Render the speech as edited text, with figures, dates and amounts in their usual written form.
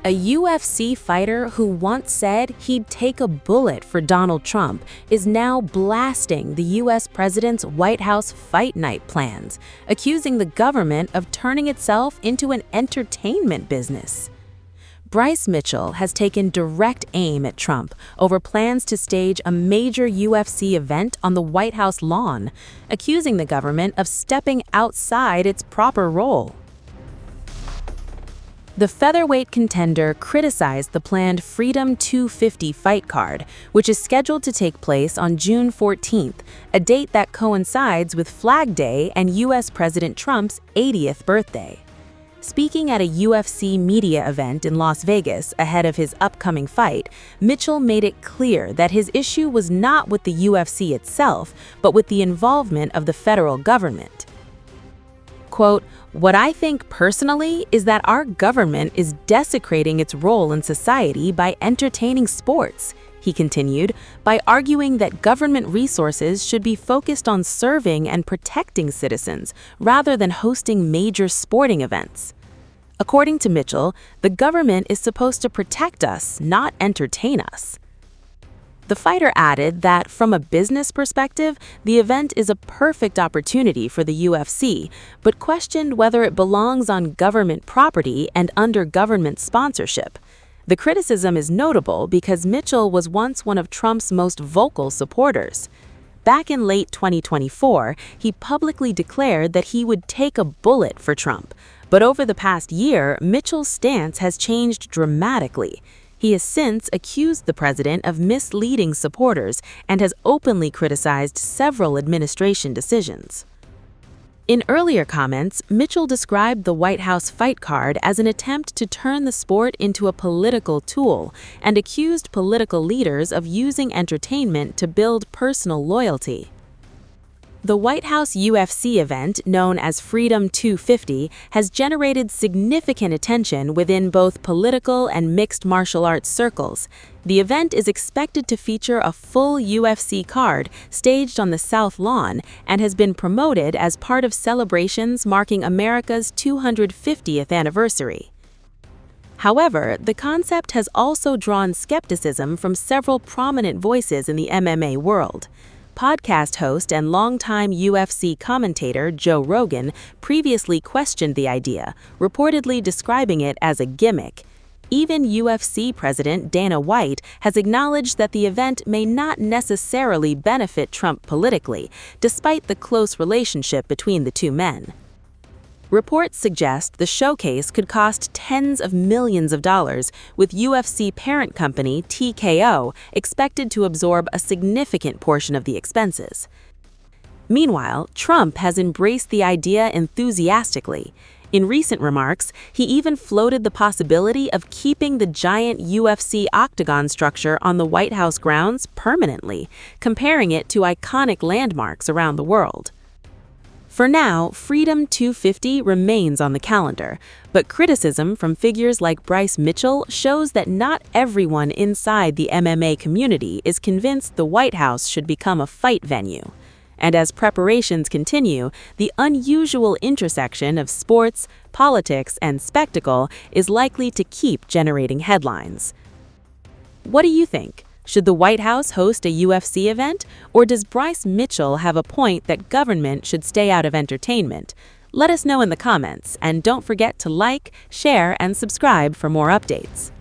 A UFC fighter who once said he'd take a bullet for Donald Trump is now blasting the US president's White House fight night plans, accusing the government of turning itself into an entertainment business. Bryce Mitchell has taken direct aim at Trump over plans to stage a major UFC event on the White House lawn, accusing the government of stepping outside its proper role. The featherweight contender criticized the planned Freedom 250 fight card, which is scheduled to take place on June 14th, a date that coincides with Flag Day and U.S. President Trump's 80th birthday. Speaking at a UFC media event in Las Vegas ahead of his upcoming fight, Mitchell made it clear that his issue was not with the UFC itself, but with the involvement of the federal government. Quote, "What I think personally is that our government is desecrating its role in society by entertaining sports," he continued, by arguing that government resources should be focused on serving and protecting citizens rather than hosting major sporting events. According to Mitchell, the government is supposed to protect us, not entertain us. The fighter added that, from a business perspective, the event is a perfect opportunity for the UFC, but questioned whether it belongs on government property and under government sponsorship. The criticism is notable because Mitchell was once one of Trump's most vocal supporters. Back in late 2024, he publicly declared that he would take a bullet for Trump, but over the past year, Mitchell's stance has changed dramatically. He has since accused the president of misleading supporters and has openly criticized several administration decisions. In earlier comments, Mitchell described the White House fight card as an attempt to turn the sport into a political tool and accused political leaders of using entertainment to build personal loyalty. The White House UFC event, known as Freedom 250, has generated significant attention within both political and mixed martial arts circles. The event is expected to feature a full UFC card staged on the South Lawn and has been promoted as part of celebrations marking America's 250th anniversary. However, the concept has also drawn skepticism from several prominent voices in the MMA world. Podcast host and longtime UFC commentator Joe Rogan previously questioned the idea, reportedly describing it as a gimmick. Even UFC president Dana White has acknowledged that the event may not necessarily benefit Trump politically, despite the close relationship between the two men. Reports suggest the showcase could cost tens of millions of dollars, with UFC parent company TKO expected to absorb a significant portion of the expenses. Meanwhile, Trump has embraced the idea enthusiastically. In recent remarks, he even floated the possibility of keeping the giant UFC Octagon structure on the White House grounds permanently, comparing it to iconic landmarks around the world. For now, Freedom 250 remains on the calendar, but criticism from figures like Bryce Mitchell shows that not everyone inside the MMA community is convinced the White House should become a fight venue. And as preparations continue, the unusual intersection of sports, politics, and spectacle is likely to keep generating headlines. What do you think? Should the White House host a UFC event, or does Bryce Mitchell have a point that government should stay out of entertainment? Let us know in the comments, and don't forget to like, share, and subscribe for more updates.